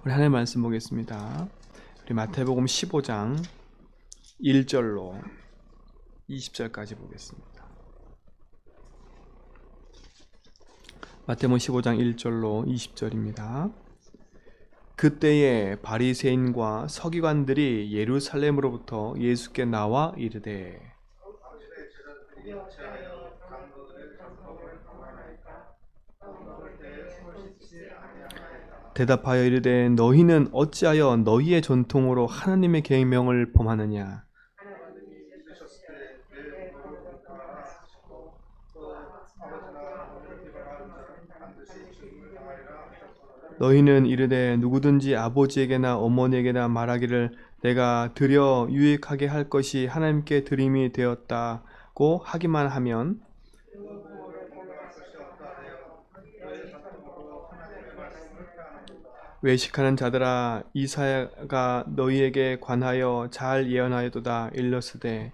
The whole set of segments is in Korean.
우리 하나님 말씀 보겠습니다. 우리 마태복음 15장 1절로 20절까지 보겠습니다. 마태복음 15장 1절로 20절입니다. 그때에 바리새인과 서기관들이 예루살렘으로부터 예수께 나와 이르되 대답하여 이르되 너희는 어찌하여 너희의 전통으로 하나님의 계명을 범하느냐. 너희는 이르되 누구든지 아버지에게나 어머니에게나 말하기를 내가 드려 유익하게 할 것이 하나님께 드림이 되었다고 하기만 하면 외식하는 자들아 이사야가 너희에게 관하여 잘 예언하였도다. 일렀으되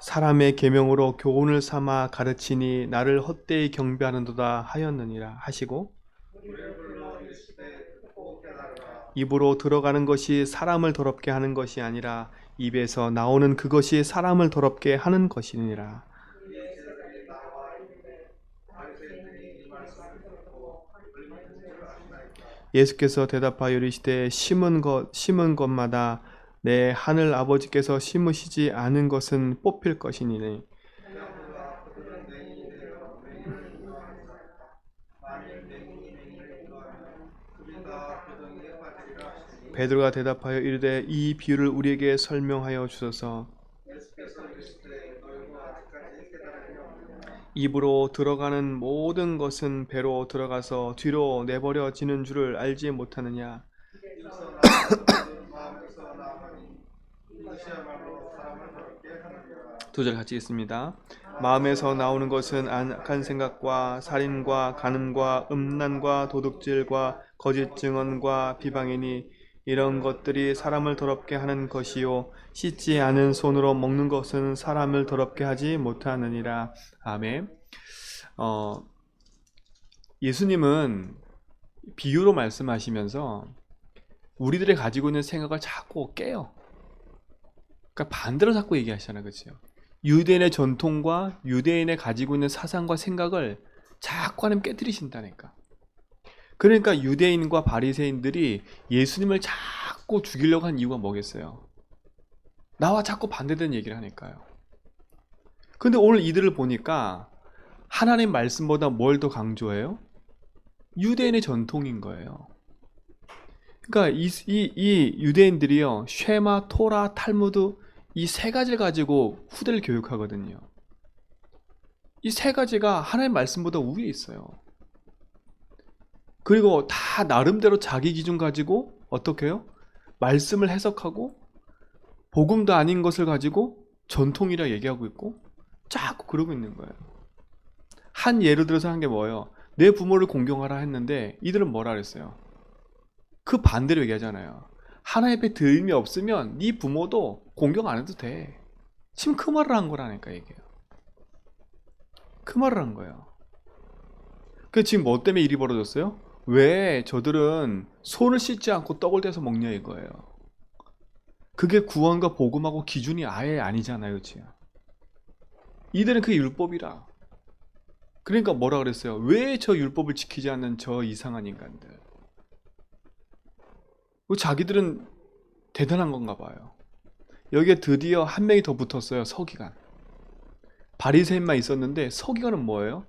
사람의 계명으로 교훈을 삼아 가르치니 나를 헛되이 경배하는도다 하였느니라 하시고 입으로 들어가는 것이 사람을 더럽게 하는 것이 아니라 입에서 나오는 그것이 사람을 더럽게 하는 것이니라. 예수께서 대답하여 이르시되 심은 것마다 내 하늘 아버지께서 심으시지 않은 것은 뽑힐 것이니 베드로가 대답하여 이르되 이 비유를 우리에게 설명하여 주소서. 입으로 들어가는 모든 것은 배로 들어가서 뒤로 내버려지는 줄을 알지 못하느냐. 두 절 같이 읽습니다. 마음에서 나오는 것은 악한 생각과 살인과 간음과 음란과 도둑질과 거짓 증언과 비방이니 이런 것들이 사람을 더럽게 하는 것이요 씻지 않은 손으로 먹는 것은 사람을 더럽게 하지 못하느니라. 아멘. 예수님은 비유로 말씀하시면서 우리들이 가지고 있는 생각을 자꾸 깨요. 그러니까 반대로 자꾸 얘기하시잖아요. 그렇죠? 유대인의 전통과 유대인의 가지고 있는 사상과 생각을 자꾸 하나님 깨뜨리신다니까. 그러니까 유대인과 바리새인들이 예수님을 자꾸 죽이려고 한 이유가 뭐겠어요? 나와 자꾸 반대되는 얘기를 하니까요. 근데 오늘 이들을 보니까 하나님 말씀보다 뭘 더 강조해요? 유대인의 전통인 거예요. 그러니까 이 유대인들이요, 쉐마, 토라, 탈무드 이 세 가지를 가지고 후대를 교육하거든요. 이 세 가지가 하나님 말씀보다 위에 있어요. 그리고 다 나름대로 자기 기준 가지고 어떻게 해요? 말씀을 해석하고 복음도 아닌 것을 가지고 전통이라 얘기하고 있고 자꾸 그러고 있는 거예요. 한 예를 들어서 한 게 뭐예요? 내 부모를 공경하라 했는데 이들은 뭐라 그랬어요? 그 반대로 얘기하잖아요. 하나님 앞에 드림이 없으면 네 부모도 공경 안 해도 돼. 지금 그 말을 한 거라니까 이게. 그 말을 한 거예요. 그 지금 뭐 때문에 일이 벌어졌어요? 왜 저들은 손을 씻지 않고 떡을 떼서 먹냐 이거예요. 그게 구원과 복음하고 기준이 아예 아니잖아요. 그렇지? 이들은 그게 율법이라. 그러니까 뭐라 그랬어요? 왜 저 율법을 지키지 않는 저 이상한 인간들. 자기들은 대단한 건가 봐요. 여기에 드디어 한 명이 더 붙었어요. 서기관. 바리새인만 있었는데 서기관은 뭐예요?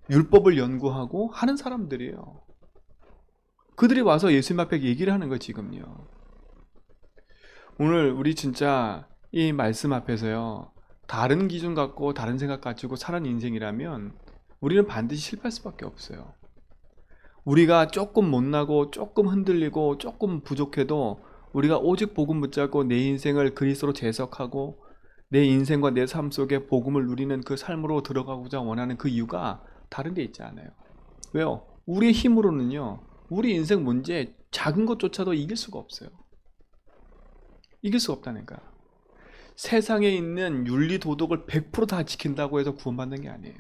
율법을 연구하고 하는 사람들이에요. 그들이 와서 예수님 앞에 얘기를 하는 거예요. 지금요. 오늘 우리 진짜 이 말씀 앞에서요, 다른 기준 갖고 다른 생각 가지고 사는 인생이라면 우리는 반드시 실패할 수밖에 없어요. 우리가 조금 못나고 조금 흔들리고 조금 부족해도 우리가 오직 복음 붙잡고 내 인생을 그리스도로 재석하고 내 인생과 내 삶 속에 복음을 누리는 그 삶으로 들어가고자 원하는 그 이유가 다른 데 있지 않아요. 왜요? 우리의 힘으로는요, 우리 인생 문제 작은 것조차도 이길 수가 없어요. 이길 수가 없다니까. 세상에 있는 윤리 도덕을 100% 다 지킨다고 해서 구원받는 게 아니에요.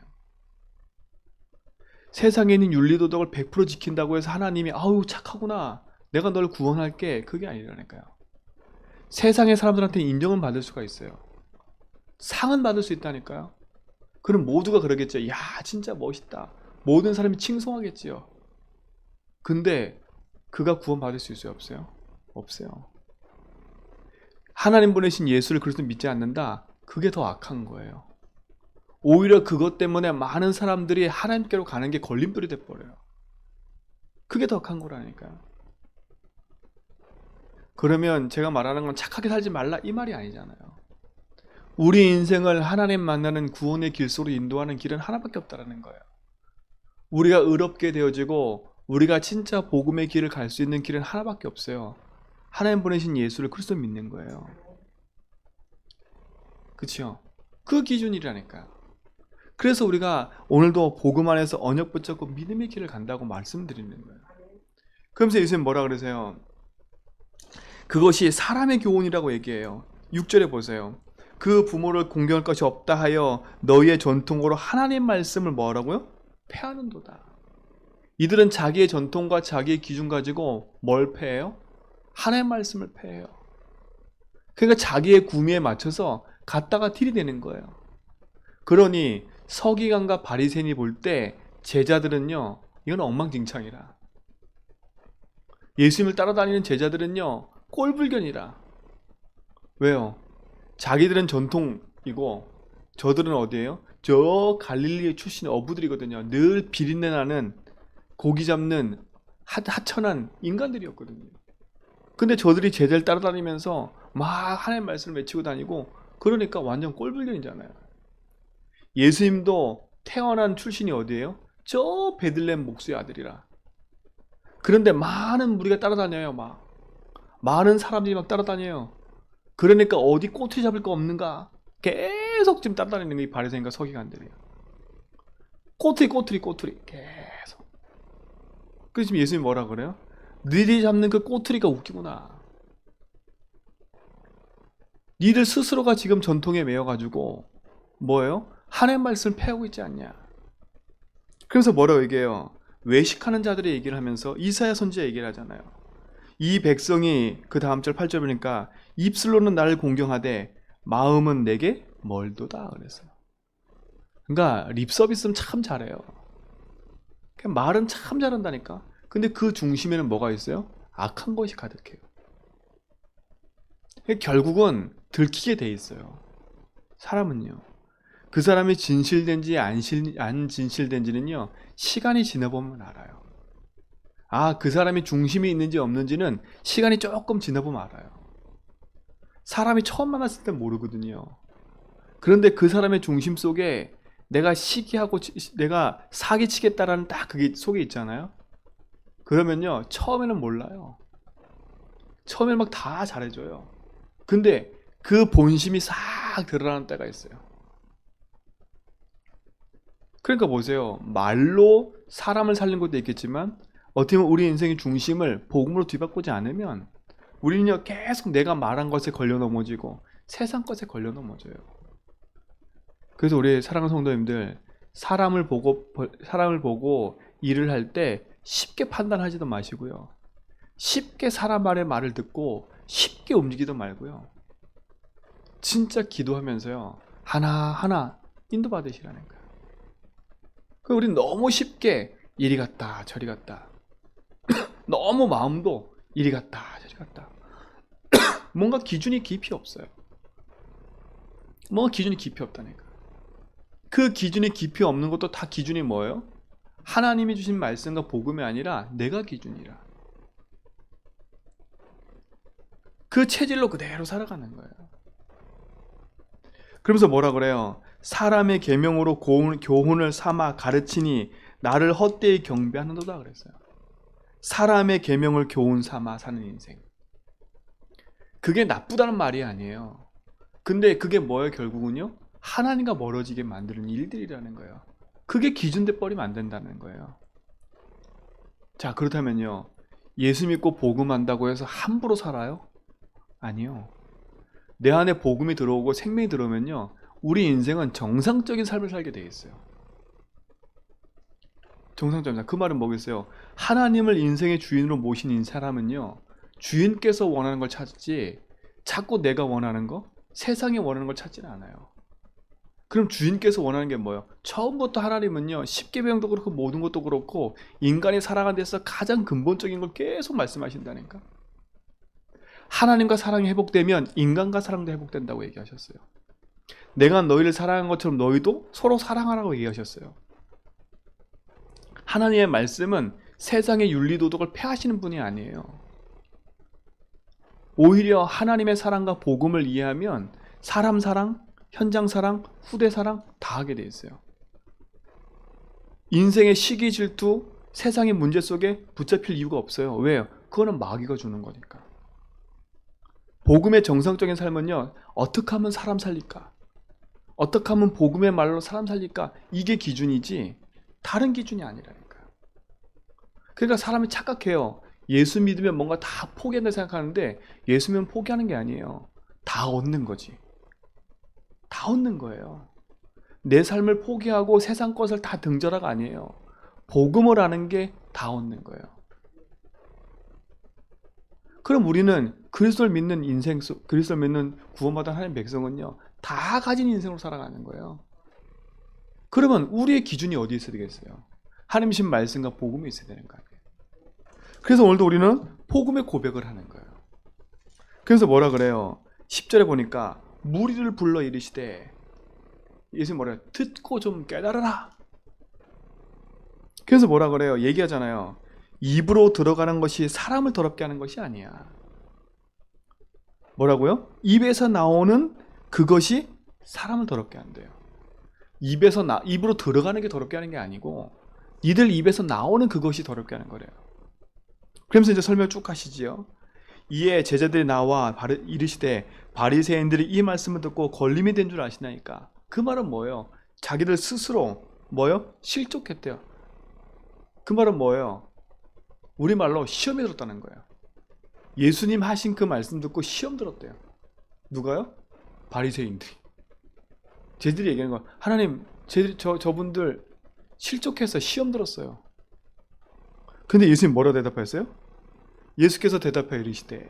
세상에 있는 윤리도덕을 100% 지킨다고 해서 하나님이 아우 착하구나, 내가 널 구원할게, 그게 아니라니까요. 세상의 사람들한테 인정은 받을 수가 있어요. 상은 받을 수 있다니까요. 그럼 모두가 그러겠죠. 야 진짜 멋있다, 모든 사람이 칭송하겠지요. 근데 그가 구원받을 수 있어요? 없어요? 없어요. 하나님 보내신 예수를 그리스도 믿지 않는다? 그게 더 악한 거예요. 오히려 그것 때문에 많은 사람들이 하나님께로 가는 게 걸림돌이 돼버려요. 그게 더 악한 거라니까요. 그러면 제가 말하는 건 착하게 살지 말라 이 말이 아니잖아요. 우리 인생을 하나님 만나는 구원의 길 속으로 인도하는 길은 하나밖에 없다는 거예요. 우리가 의롭게 되어지고 우리가 진짜 복음의 길을 갈 수 있는 길은 하나밖에 없어요. 하나님 보내신 예수를 그리스도 믿는 거예요. 그렇죠? 그 기준이라니까요. 그래서 우리가 오늘도 복음 안에서 언약 붙잡고 믿음의 길을 간다고 말씀드리는 거예요. 그러면서 예수님 뭐라 그러세요? 그것이 사람의 교훈이라고 얘기해요. 6절에 보세요. 그 부모를 공경할 것이 없다 하여 너희의 전통으로 하나님 말씀을 뭐라고요? 폐하는도다. 이들은 자기의 전통과 자기의 기준 가지고 뭘 폐해요? 하나님 말씀을 폐해요. 그러니까 자기의 구미에 맞춰서 갖다가 들이대는 거예요. 그러니 서기관과 바리새인이 볼 때 제자들은요, 이건 엉망진창이라. 예수님을 따라다니는 제자들은요, 꼴불견이라. 왜요? 자기들은 전통이고 저들은 어디예요? 저 갈릴리 출신 어부들이거든요. 늘 비린내 나는 고기 잡는 하천한 인간들이었거든요. 근데 저들이 제자를 따라다니면서 막 하나님 말씀을 외치고 다니고 그러니까 완전 꼴불견이잖아요. 예수님도 태어난 출신이 어디예요? 저 베들레헴 목수의 아들이라. 그런데 많은 무리가 따라다녀요. 막 많은 사람들이 막 따라다녀요. 그러니까 어디 꼬투리 잡을 거 없는가 계속 지금 따라다니는 게 이 바리새인과 서기관들이에요. 꼬투리 계속. 그래서 지금 예수님이 뭐라 그래요? 너희들이 잡는 그 꼬투리가 웃기구나. 니들 스스로가 지금 전통에 매여가지고 뭐예요? 하나님 말씀을 패하고 있지 않냐. 그래서 뭐라고 얘기해요? 외식하는 자들의 얘기를 하면서 이사야 선지자 얘기를 하잖아요. 이 백성이 그 다음 절 8절 보니까 입술로는 나를 공경하되 마음은 내게 멀도다 그랬어요. 그러니까 립서비스는 참 잘해요. 그냥 말은 참 잘한다니까. 근데 그 중심에는 뭐가 있어요? 악한 것이 가득해요. 결국은 들키게 돼 있어요. 사람은요. 그 사람이 진실된지 안 진실된지는요, 시간이 지나보면 알아요. 아, 그 사람이 중심이 있는지 없는지는 시간이 조금 지나보면 알아요. 사람이 처음 만났을 땐 모르거든요. 그런데 그 사람의 중심 속에 내가 시기하고 내가 사기치겠다라는 딱 그게 속에 있잖아요. 그러면요, 처음에는 몰라요. 처음에는 막 다 잘해줘요. 근데 그 본심이 싹 드러나는 때가 있어요. 그러니까 보세요. 말로 사람을 살린 것도 있겠지만 어떻게 보면 우리 인생의 중심을 복음으로 뒤바꾸지 않으면 우리는요, 계속 내가 말한 것에 걸려 넘어지고 세상 것에 걸려 넘어져요. 그래서 우리 사랑하는 성도님들, 사람을 보고 일을 할 때 쉽게 판단하지도 마시고요. 쉽게 사람 말을 듣고 쉽게 움직이도 말고요. 진짜 기도하면서요, 하나하나 인도받으시라는 거예요. 우리는 너무 쉽게 이리 갔다 저리 갔다, 너무 마음도 이리 갔다 저리 갔다, 뭔가 기준이 깊이 없어요. 뭔가 기준이 깊이 없다니까. 그 기준이 깊이 없는 것도 다 기준이 뭐예요? 하나님이 주신 말씀과 복음이 아니라 내가 기준이라. 그 체질로 그대로 살아가는 거예요. 그러면서 뭐라 그래요? 사람의 계명으로 교훈을 삼아 가르치니 나를 헛되이 경배하는도다 그랬어요. 사람의 계명을 교훈 삼아 사는 인생. 그게 나쁘다는 말이 아니에요. 근데 그게 뭐예요? 결국은요, 하나님과 멀어지게 만드는 일들이라는 거예요. 그게 기준돼 버리면 안 된다는 거예요. 자, 그렇다면요, 예수 믿고 복음한다고 해서 함부로 살아요? 아니요. 내 안에 복음이 들어오고 생명이 들어오면요, 우리 인생은 정상적인 삶을 살게 돼 있어요. 정상적이다. 그 말은 뭐겠어요? 하나님을 인생의 주인으로 모신 이 사람은요, 주인께서 원하는 걸 찾지 자꾸 내가 원하는 거, 세상이 원하는 걸 찾지는 않아요. 그럼 주인께서 원하는 게 뭐예요? 처음부터 하나님은요, 십계명도 그렇고 모든 것도 그렇고 인간이 살아가는 데서 가장 근본적인 걸 계속 말씀하신다니까. 하나님과 사랑이 회복되면 인간과 사랑도 회복된다고 얘기하셨어요. 내가 너희를 사랑한 것처럼 너희도 서로 사랑하라고 얘기하셨어요. 하나님의 말씀은 세상의 윤리도덕을 폐하시는 분이 아니에요. 오히려 하나님의 사랑과 복음을 이해하면 사람 사랑, 현장 사랑, 후대 사랑 다 하게 돼 있어요. 인생의 시기 질투, 세상의 문제 속에 붙잡힐 이유가 없어요. 왜요? 그거는 마귀가 주는 거니까. 복음의 정상적인 삶은요, 어떻게 하면 사람 살릴까? 어떻게 하면 복음의 말로 사람 살릴까? 이게 기준이지 다른 기준이 아니라니까요. 그러니까 사람이 착각해요. 예수 믿으면 뭔가 다 포기한다 생각하는데 예수 믿으면 포기하는 게 아니에요. 다 얻는 거지. 다 얻는 거예요. 내 삶을 포기하고 세상 것을 다 등져라가 아니에요. 복음을 아는 게 다 얻는 거예요. 그럼 우리는 그리스도를 믿는 인생 속, 그리스도를 믿는 구원받은 하나님 백성은요, 다 가진 인생으로 살아가는 거예요. 그러면 우리의 기준이 어디에 있어야 되겠어요? 하나님이신 말씀과 복음이 있어야 되는 거 아니에요. 그래서 오늘도 우리는 복음의 고백을 하는 거예요. 그래서 뭐라 그래요? 10절에 보니까 무리를 불러 이르시되, 예수님 뭐래요? 듣고 좀 깨달아라. 그래서 뭐라 그래요? 얘기하잖아요. 입으로 들어가는 것이 사람을 더럽게 하는 것이 아니야. 뭐라고요? 입에서 나오는 그것이 사람을 더럽게 한대요. 입으로 들어가는 게 더럽게 하는 게 아니고 이들 입에서 나오는 그것이 더럽게 하는 거래요. 그러면서 이제 설명 쭉 하시지요. 이에 제자들이 나와 이르시되 바리새인들이 이 말씀을 듣고 걸림이 된 줄 아시나이까. 그 말은 뭐예요? 자기들 스스로 뭐예요? 실족했대요. 그 말은 뭐예요? 우리말로 시험에 들었다는 거예요. 예수님 하신 그 말씀 듣고 시험 들었대요. 누가요? 바리새인들이. 쟤들이 얘기하는 거야. 하나님, 저분들 실족해서 시험 들었어요. 근데 예수님 뭐라고 대답하셨어요? 예수께서 대답하여 이르시되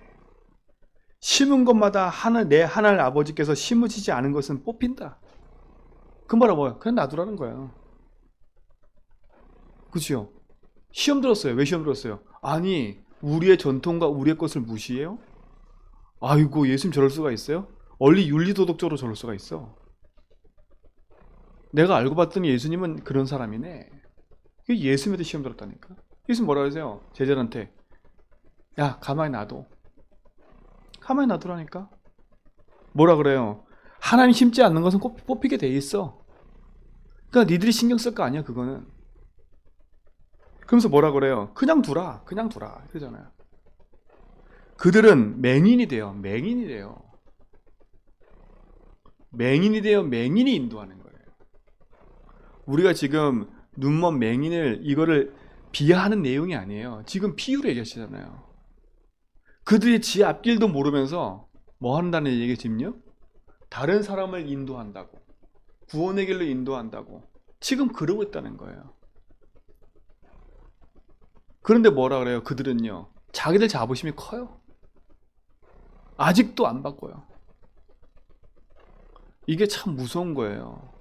심은 것마다 내 하늘 아버지께서 심으시지 않은 것은 뽑힌다. 그 말은 뭐예요? 그냥 놔두라는 거예요. 그치요? 시험 들었어요. 왜 시험 들었어요? 아니, 우리의 전통과 우리의 것을 무시해요? 아이고, 예수님 저럴 수가 있어요? 원리 윤리도덕적으로 저럴 수가 있어. 내가 알고 봤더니 예수님은 그런 사람이네. 예수님한테 시험 들었다니까. 예수님 뭐라고 하세요? 제자들한테 야, 가만히 놔둬. 가만히 놔두라니까. 뭐라 그래요? 하나님 심지 않는 것은 꼭 뽑히게 돼 있어. 그러니까 니들이 신경 쓸 거 아니야, 그거는. 그러면서 뭐라 그래요? 그냥 두라. 그냥 두라. 그러잖아요. 그들은 맹인이 돼요. 맹인이 돼요. 맹인이 돼요. 맹인이 인도하는 거예요. 우리가 지금 눈먼 맹인을 이거를 비하하는 내용이 아니에요. 지금 비유로 얘기하시잖아요. 그들이 지 앞길도 모르면서 뭐 한다는 얘기지요? 다른 사람을 인도한다고, 구원의 길로 인도한다고 지금 그러고 있다는 거예요. 그런데 뭐라 그래요? 그들은요, 자기들 자부심이 커요. 아직도 안 바꿔요. 이게 참 무서운 거예요.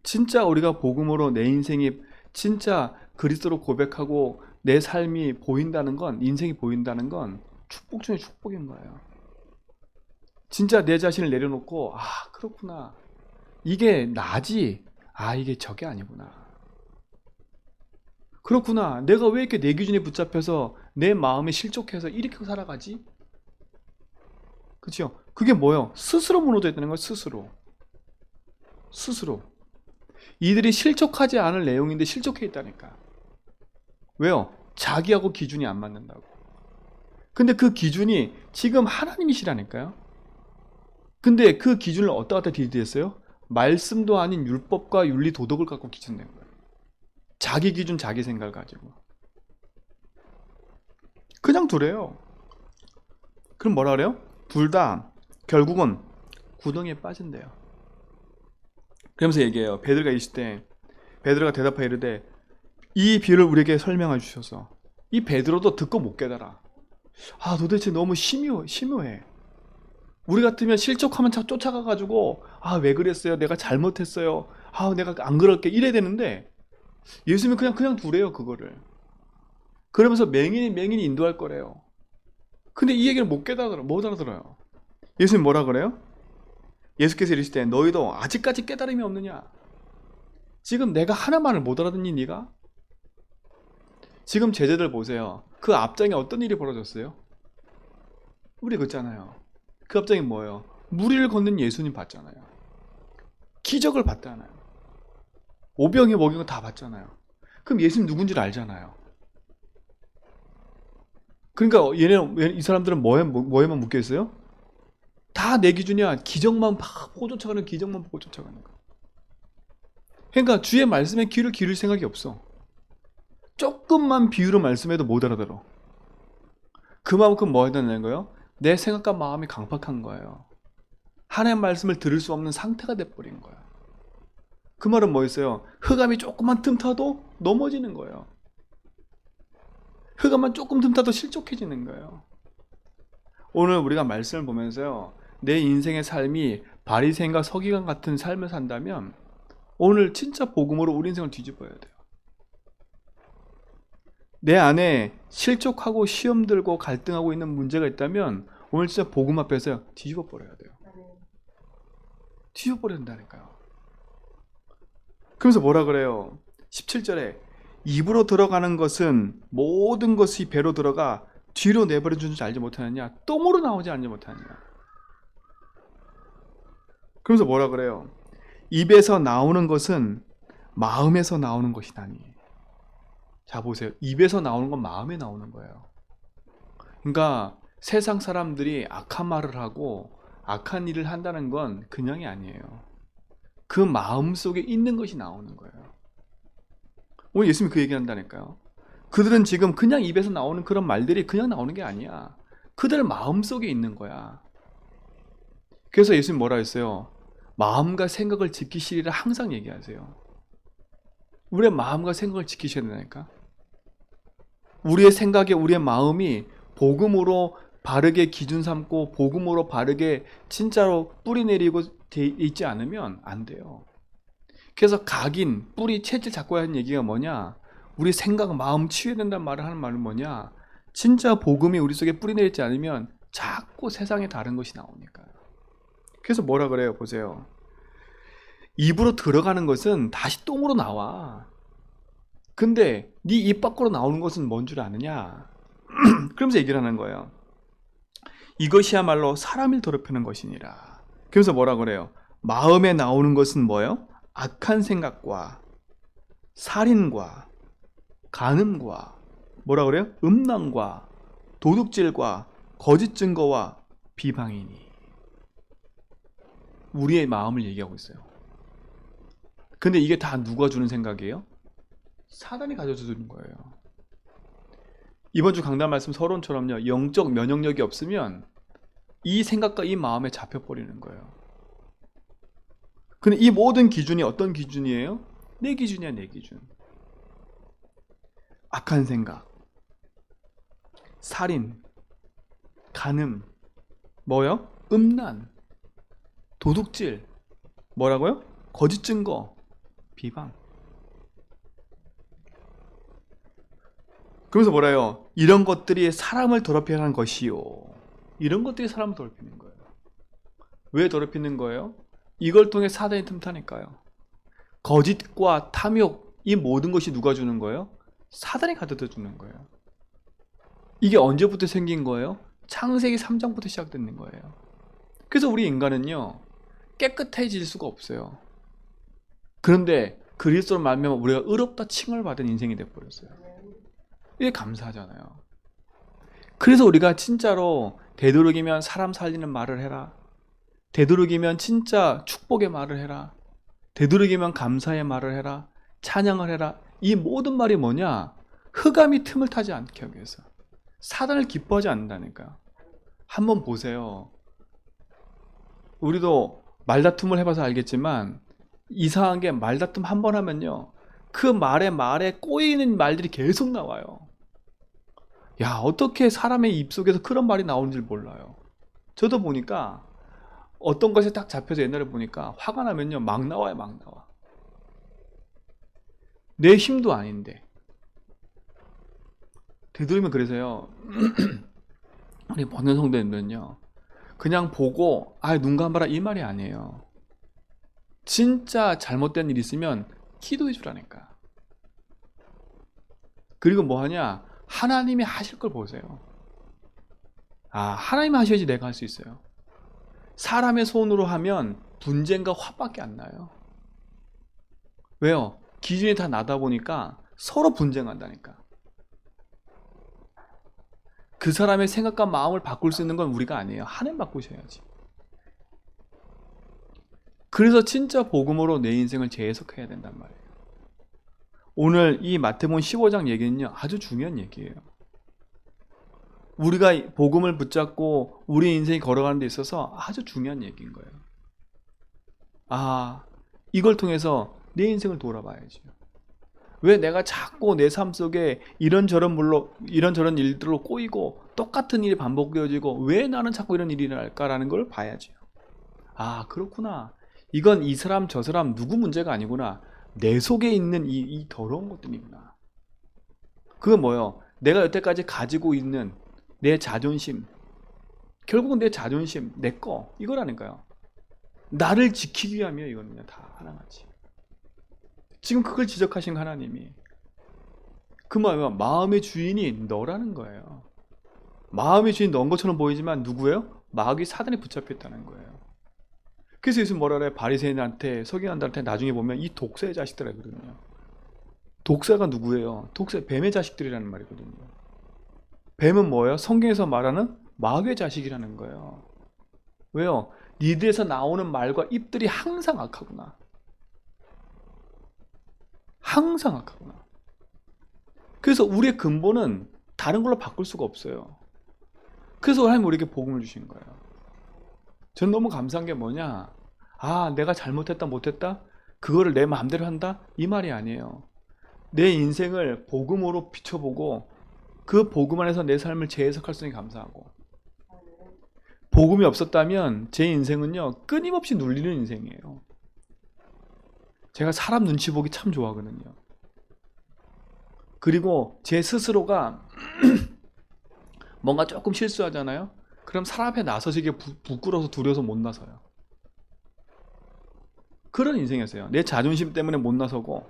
진짜 우리가 복음으로 내 인생이 진짜 그리스도로 고백하고 내 삶이 보인다는 건, 인생이 보인다는 건 축복 중에 축복인 거예요. 진짜 내 자신을 내려놓고, 아, 그렇구나. 이게 나지. 아, 이게 저게 아니구나. 그렇구나. 내가 왜 이렇게 내 기준에 붙잡혀서 내 마음에 실족해서 이렇게 살아가지? 그렇죠? 그게 뭐예요? 스스로 무너져 있다는 거예요. 스스로. 이들이 실족하지 않을 내용인데 실족해 있다니까. 왜요? 자기하고 기준이 안 맞는다고. 근데 그 기준이 지금 하나님이시라니까요. 근데 그 기준을 어디다 갖다 디디했어요? 말씀도 아닌 율법과 윤리 도덕을 갖고 기준낸 거예요. 자기 기준, 자기 생각을 가지고. 그냥 두래요. 그럼 뭐라 그래요? 둘 다 결국은 구덩이에 빠진대요. 그러면서 얘기해요. 베드로가 있을 때 베드로가 대답하여 이르되 이 비유를 우리에게 설명해 주셔서 이 베드로도 듣고 못 깨달아. 아, 도대체 너무 심오해. 우리 같으면 실족하면 쫓아가가지고 아, 왜 그랬어요? 내가 잘못했어요. 아, 내가 안 그럴게. 이래야 되는데 예수님은 그냥 두래요, 그거를. 그러면서 맹인이 인도할 거래요. 근데 이 얘기를 못 알아들어요. 예수님 뭐라 그래요? 예수께서 이르시되 너희도 아직까지 깨달음이 없느냐? 지금 내가 하는 말을 못 알아듣니 네가? 지금 제자들 보세요. 그 앞장에 어떤 일이 벌어졌어요? 우리 그랬잖아요. 그 앞장이 뭐예요? 무리를 걷는 예수님 봤잖아요. 기적을 봤잖아요. 오병이 먹인 거 다 봤잖아요. 그럼 예수님 누군지를 알잖아요. 그러니까 이 사람들은 뭐에만 묶여 있어요? 다 내 기준이야. 기적만 보고 쫓아가는, 기적만 보고 쫓아가는 거. 그러니까 주의 말씀에 귀를 기울일 생각이 없어. 조금만 비유로 말씀해도 못 알아들어. 그만큼 뭐 해야 되는 거예요? 내 생각과 마음이 강팍한 거예요. 하나님의 말씀을 들을 수 없는 상태가 돼버린 거예요. 그 말은 뭐였어요? 흑암이 조금만 틈타도 넘어지는 거예요. 흑암만 조금 틈타도 실족해지는 거예요. 오늘 우리가 말씀을 보면서요, 내 인생의 삶이 바리새인과 서기관 같은 삶을 산다면 오늘 진짜 복음으로 우리 인생을 뒤집어야 돼요. 내 안에 실족하고 시험 들고 갈등하고 있는 문제가 있다면 오늘 진짜 복음 앞에서 뒤집어 버려야 돼요. 뒤집어 버려야 된다니까요. 그러면서 뭐라 그래요? 17절에 입으로 들어가는 것은 모든 것이 배로 들어가 뒤로 내버려 주는 줄 알지 못하느냐? 똥으로 나오지 않지 못하느냐? 그러면서 뭐라 그래요? 입에서 나오는 것은 마음에서 나오는 것이다니. 자, 보세요. 입에서 나오는 건 마음에 나오는 거예요. 그러니까 세상 사람들이 악한 말을 하고 악한 일을 한다는 건 그냥이 아니에요. 그 마음 속에 있는 것이 나오는 거예요. 오늘 예수님이 그 얘기한다니까요. 그들은 지금 그냥 입에서 나오는 그런 말들이 그냥 나오는 게 아니야. 그들 마음 속에 있는 거야. 그래서 예수님 뭐라 했어요? 마음과 생각을 지키시리라 항상 얘기하세요. 우리의 마음과 생각을 지키셔야 되니까. 우리의 생각에 우리의 마음이 복음으로 바르게 기준 삼고 복음으로 바르게 진짜로 뿌리 내리고 있지 않으면 안 돼요. 그래서 각인, 뿌리, 채질 잡고 하는 얘기가 뭐냐? 우리 생각, 마음 치유해야 된다는 말을 하는 말은 뭐냐? 진짜 복음이 우리 속에 뿌리 내리지 않으면 자꾸 세상에 다른 것이 나오니까요. 그래서 뭐라 그래요? 보세요. 입으로 들어가는 것은 다시 똥으로 나와. 근데 네 입 밖으로 나오는 것은 뭔 줄 아느냐? 그러면서 얘기를 하는 거예요. 이것이야말로 사람을 더럽히는 것이니라. 그래서 뭐라 그래요? 마음에 나오는 것은 뭐예요? 악한 생각과 살인과 간음과 뭐라 그래요? 음란과 도둑질과 거짓 증거와 비방이니. 우리의 마음을 얘기하고 있어요. 근데 이게 다 누가 주는 생각이에요? 사단이 가져다 주는 거예요. 이번 주 강단 말씀 서론처럼요, 영적 면역력이 없으면 이 생각과 이 마음에 잡혀버리는 거예요. 근데 이 모든 기준이 어떤 기준이에요? 내 기준이야, 내 기준. 악한 생각, 살인, 간음, 뭐요? 음란, 도둑질, 뭐라고요? 거짓 증거, 비방. 그러면서 뭐래요? 이런 것들이 사람을 더럽히는 것이요. 이런 것들이 사람을 더럽히는 거예요. 왜 더럽히는 거예요? 이걸 통해 사단이 틈타니까요. 거짓과 탐욕, 이 모든 것이 누가 주는 거예요? 사단이 가져다 주는 거예요. 이게 언제부터 생긴 거예요? 창세기 3장부터 시작되는 거예요. 그래서 우리 인간은요, 깨끗해질 수가 없어요. 그런데 그리스도로 말미암아 우리가 의롭다 칭을 받은 인생이 돼버렸어요. 이게 감사하잖아요. 그래서 우리가 진짜로 되도록이면 사람 살리는 말을 해라. 되도록이면 진짜 축복의 말을 해라. 되도록이면 감사의 말을 해라. 찬양을 해라. 이 모든 말이 뭐냐? 흑암이 틈을 타지 않게 하기 위해서. 사단을 기뻐하지 않는다니까요. 한번 보세요. 우리도 말다툼을 해봐서 알겠지만 이상한 게 말다툼 한 번 하면요, 그 말에 꼬이는 말들이 계속 나와요. 야, 어떻게 사람의 입속에서 그런 말이 나오는지 몰라요. 저도 보니까 어떤 것에 딱 잡혀서 옛날에 보니까 화가 나면요, 막 나와요, 막 나와. 내 힘도 아닌데. 되도록이면 그래서요, 우리 모든 성도님들은요, 그냥 보고 눈 감아라 이 말이 아니에요. 진짜 잘못된 일 있으면 기도해 주라니까. 그리고 뭐 하냐, 하나님이 하실 걸 보세요. 하나님이 하셔야지 내가 할 수 있어요. 사람의 손으로 하면 분쟁과 화밖에 안 나요. 왜요? 기준이 다 나다 보니까 서로 분쟁한다니까. 그 사람의 생각과 마음을 바꿀 수 있는 건 우리가 아니에요. 하나님 바꾸셔야지. 그래서 진짜 복음으로 내 인생을 재해석해야 된단 말이에요. 오늘 이 마태복음 15장 얘기는요, 아주 중요한 얘기예요. 우리가 복음을 붙잡고 우리 인생이 걸어가는 데 있어서 아주 중요한 얘기인 거예요. 이걸 통해서 내 인생을 돌아봐야죠. 왜 내가 자꾸 내 삶 속에 이런저런 일들로 꼬이고 똑같은 일이 반복되어지고 왜 나는 자꾸 이런 일이 날까라는 걸 봐야죠. 그렇구나. 이건 이 사람 저 사람 누구 문제가 아니구나. 내 속에 있는 이 더러운 것들이구나. 그건 뭐예요? 내가 여태까지 가지고 있는 내 자존심, 결국은 내 자존심, 내 거 이거라니까요. 나를 지키기 위함이에요. 이거는요, 다 하나같이. 지금 그걸 지적하신 하나님이, 그 말은 마음의 주인이 너라는 거예요. 마음의 주인 넌 것처럼 보이지만 누구예요? 마귀 사단에 붙잡혀 있다는 거예요. 그래서 예수님 뭐라 그래요? 바리새인한테, 서기관들한테 나중에 보면 이 독사의 자식들이라 그러거든요. 독사가 누구예요? 독사, 뱀의 자식들이라는 말이거든요. 뱀은 뭐예요? 성경에서 말하는 마귀의 자식이라는 거예요. 왜요? 니들에서 나오는 말과 입들이 항상 악하구나. 항상 악하구나. 그래서 우리의 근본은 다른 걸로 바꿀 수가 없어요. 그래서 하나님 우리에게 복음을 주신 거예요. 전 너무 감사한 게 뭐냐, 내가 잘못했다 못했다 그거를 내 마음대로 한다 이 말이 아니에요. 내 인생을 복음으로 비춰보고 그 복음 안에서 내 삶을 재해석할 수 있는 게 감사하고, 복음이 없었다면 제 인생은요 끊임없이 눌리는 인생이에요. 제가 사람 눈치 보기 참 좋아하거든요. 그리고 제 스스로가 뭔가 조금 실수하잖아요. 그럼 사람 앞에 나서시기에 부끄러워서 두려워서 못 나서요. 그런 인생이었어요. 내 자존심 때문에 못 나서고,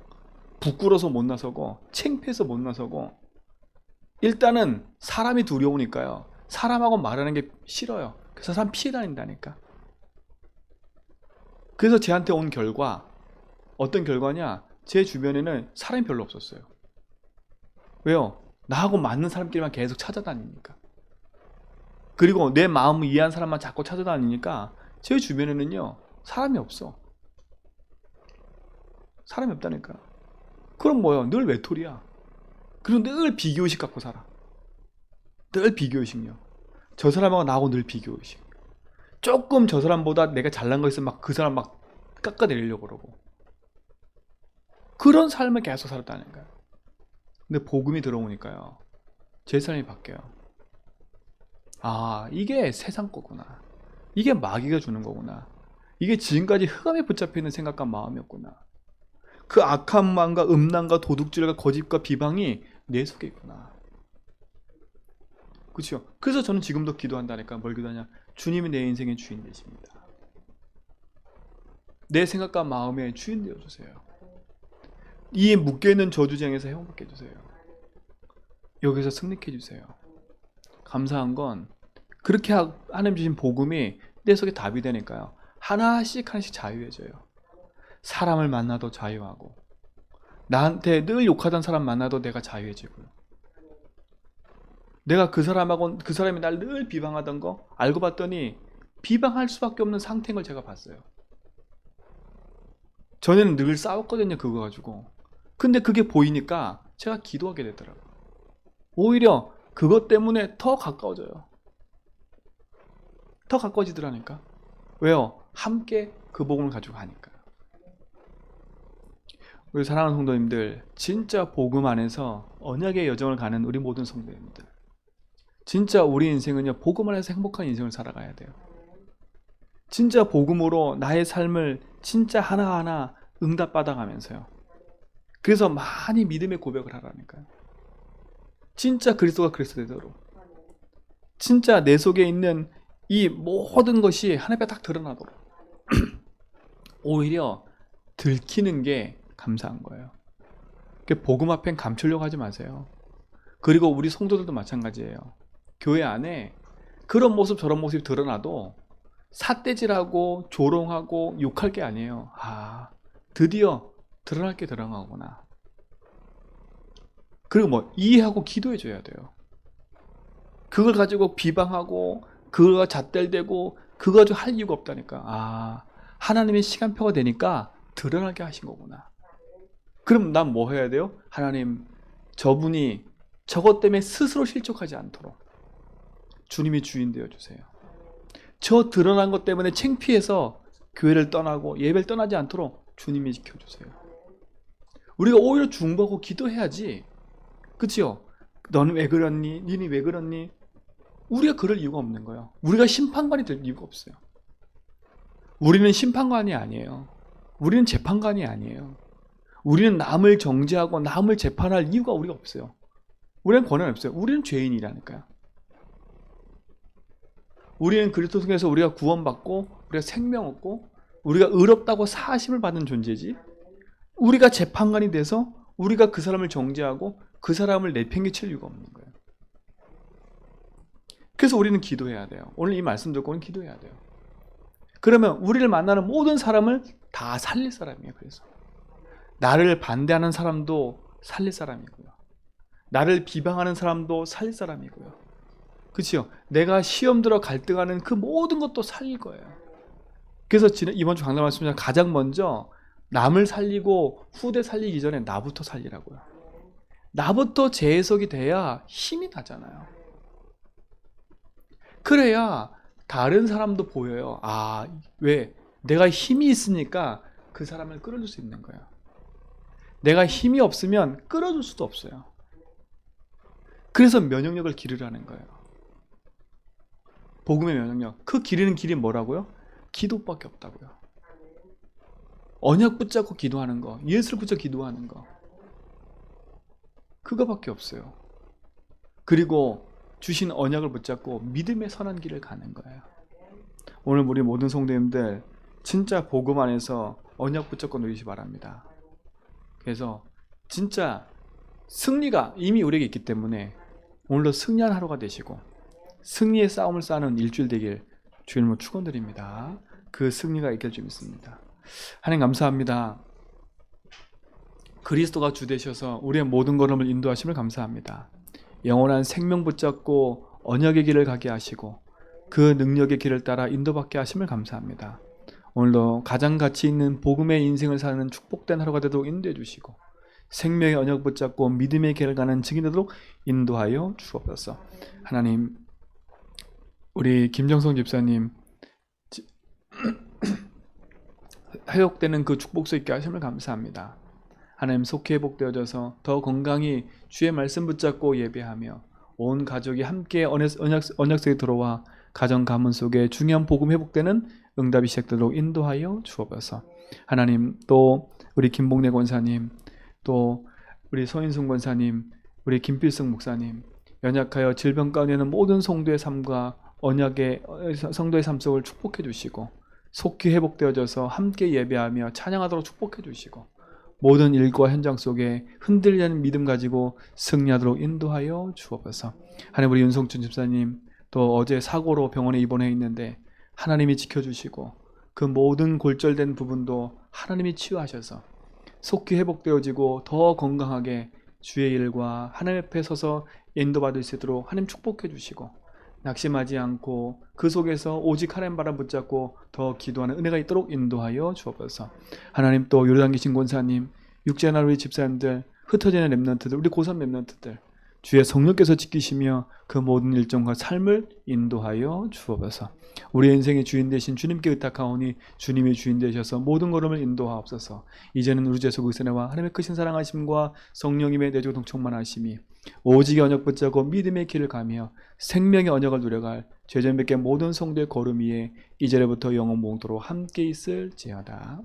부끄러워서 못 나서고, 창피해서 못 나서고, 일단은 사람이 두려우니까요, 사람하고 말하는 게 싫어요. 그래서 사람 피해 다닌다니까. 그래서 제한테 온 결과, 어떤 결과냐, 제 주변에는 사람이 별로 없었어요. 왜요? 나하고 맞는 사람끼리만 계속 찾아다니니까. 그리고 내 마음을 이해한 사람만 자꾸 찾아다니니까 제 주변에는요 사람이 없어. 사람이 없다니까. 그럼 뭐예요? 늘 외톨이야. 그리고 늘 비교의식 갖고 살아. 늘 비교의식이요. 저 사람하고 나하고 늘 비교의식. 조금 저 사람보다 내가 잘난 거 있으면 막 그 사람 막 깎아내리려고 그러고, 그런 삶을 계속 살았다는 거예요. 근데 복음이 들어오니까요 제 삶이 바뀌어요. 이게 세상 거구나. 이게 마귀가 주는 거구나. 이게 지금까지 흑암에 붙잡혀 있는 생각과 마음이었구나. 그 악한 마음과 음란과 도둑질과 거짓과 비방이 내 속에 있구나. 그렇죠? 그래서 저는 지금도 기도한다니까. 뭘 기도하냐? 주님이 내 인생의 주인 되십니다. 내 생각과 마음의 주인 되어주세요. 이 묶여있는 저주쟁에서 해방받게 해주세요. 여기서 승리케 해주세요. 감사한 건 그렇게 하나님 주신 복음이 내 속에 답이 되니까요 하나씩 자유해져요. 사람을 만나도 자유하고, 나한테 늘 욕하던 사람 만나도 내가 자유해지고요. 내가 그 사람이 날 늘 비방하던 거 알고 봤더니 비방할 수밖에 없는 상태인 걸 제가 봤어요. 전에는 늘 싸웠거든요 그거 가지고. 근데 그게 보이니까 제가 기도하게 되더라고요. 오히려 그것 때문에 더 가까워져요. 더 가까워지더라니까. 왜요? 함께 그 복음을 가지고 가니까. 우리 사랑하는 성도님들, 진짜 복음 안에서 언약의 여정을 가는 우리 모든 성도님들, 진짜 우리 인생은요, 복음 안에서 행복한 인생을 살아가야 돼요. 진짜 복음으로 나의 삶을 진짜 하나하나 응답받아가면서요. 그래서 많이 믿음의 고백을 하라니까요. 진짜 그리스도가 그리스도 되도록, 진짜 내 속에 있는 이 모든 것이 하나님 앞에 딱 드러나도록 오히려 들키는 게 감사한 거예요. 복음 앞엔 감추려고 하지 마세요. 그리고 우리 성도들도 마찬가지예요. 교회 안에 그런 모습 저런 모습이 드러나도 삿대질하고 조롱하고 욕할 게 아니에요. 아, 드디어 드러날 게 드러나구나. 그리고 이해하고 기도해 줘야 돼요. 그걸 가지고 비방하고 그거 잣대대고 그거 가지고 할 이유가 없다니까. 아, 하나님의 시간표가 되니까 드러나게 하신 거구나. 그럼 난 뭐 해야 돼요? 하나님, 저분이 저것 때문에 스스로 실족하지 않도록 주님이 주인 되어주세요. 저 드러난 것 때문에 창피해서 교회를 떠나고 예배를 떠나지 않도록 주님이 지켜주세요. 우리가 오히려 중보하고 기도해야지. 그치요? 너는 왜 그랬니? 니는 왜 그랬니? 우리가 그럴 이유가 없는 거예요. 우리가 심판관이 될 이유가 없어요. 우리는 심판관이 아니에요. 우리는 재판관이 아니에요. 우리는 남을 정죄하고 남을 재판할 이유가 우리가 없어요. 우리는 권한이 없어요. 우리는 죄인이라니까요. 우리는 그리스도 통해서 우리가 구원받고 우리가 생명 얻고 우리가 의롭다고 사심을 받는 존재지, 우리가 재판관이 돼서 우리가 그 사람을 정죄하고 그 사람을 내팽개칠 이유가 없는 거예요. 그래서 우리는 기도해야 돼요. 오늘 이 말씀 듣고는 기도해야 돼요. 그러면 우리를 만나는 모든 사람을 다 살릴 사람이에요. 그래서 나를 반대하는 사람도 살릴 사람이고요, 나를 비방하는 사람도 살릴 사람이고요, 그치요? 내가 시험 들어 갈등하는 그 모든 것도 살릴 거예요. 그래서 이번 주 강단 말씀에 가장 먼저 남을 살리고 후대 살리기 전에 나부터 살리라고요. 나부터 재해석이 돼야 힘이 나잖아요. 그래야 다른 사람도 보여요. 아, 왜? 내가 힘이 있으니까 그 사람을 끌어줄 수 있는 거예요. 내가 힘이 없으면 끌어줄 수도 없어요. 그래서 면역력을 기르라는 거예요. 복음의 면역력. 그 기르는 길이 뭐라고요? 기도밖에 없다고요. 언약 붙잡고 기도하는 거, 예수를 붙잡고 기도하는 거, 그거밖에 없어요. 그리고 주신 언약을 붙잡고 믿음의 선한 길을 가는 거예요. 오늘 우리 모든 성도님들 진짜 복음 안에서 언약 붙잡고 누리시 바랍니다. 그래서 진짜 승리가 이미 우리에게 있기 때문에 오늘도 승리한 하루가 되시고 승리의 싸움을 싸는 일주일 되길 주님으로 축원드립니다. 그 승리가 있길 줄 믿습니다. 하나님 감사합니다. 그리스도가 주 되셔서 우리의 모든 걸음을 인도하심을 감사합니다. 영원한 생명 붙잡고 언약의 길을 가게 하시고 그 능력의 길을 따라 인도받게 하심을 감사합니다. 오늘도 가장 가치 있는 복음의 인생을 사는 축복된 하루가 되도록 인도해 주시고 생명의 언약 붙잡고 믿음의 길을 가는 증인 되도록 인도하여 주옵소서. 하나님, 우리 김정성 집사님 회복되는 그 축복수 있게 하심을 감사합니다. 하나님, 속히 회복되어져서 더 건강히 주의 말씀 붙잡고 예배하며 온 가족이 함께 언약 속에 들어와 가정 가문 속에 중요한 복음 회복되는 응답이 시작되도록 인도하여 주옵소서. 하나님, 또 우리 김봉래 권사님, 또 우리 서인순 권사님, 우리 김필승 목사님, 연약하여 질병 가운데 있는 모든 성도의 삶과 언약의 성도의 삶 속을 축복해 주시고 속히 회복되어져서 함께 예배하며 찬양하도록 축복해 주시고 모든 일과 현장 속에 흔들리지 않는 믿음 가지고 승리하도록 인도하여 주옵소서. 하나님, 우리 윤성춘 집사님 또 어제 사고로 병원에 입원해 있는데 하나님이 지켜주시고 그 모든 골절된 부분도 하나님이 치유하셔서 속히 회복되어지고 더 건강하게 주의 일과 하나님 앞에 서서 인도받을 수 있도록 하나님 축복해 주시고 낙심하지 않고 그 속에서 오직 하나님 바람 붙잡고 더 기도하는 은혜가 있도록 인도하여 주옵소서. 하나님, 또 요르단 계신 권사님, 육체나 우리 집사님들, 흩어지는 렘넌트들, 우리 고3 렘넌트들 주의 성령께서 지키시며 그 모든 일정과 삶을 인도하여 주옵소서. 우리 인생의 주인 되신 주님께 의탁하오니 주님이 주인 되셔서 모든 걸음을 인도하옵소서. 이제는 우리 주 예수 그리스도의 은혜와 하나님의 크신 사랑하심과 성령님의 내주 동충만하심이 오직의 언약 붙잡고 믿음의 길을 가며 생명의 언약을 누려갈 죄전백의 모든 성도의 걸음 위에 이제부터 영원 몽도로 함께 있을지어다.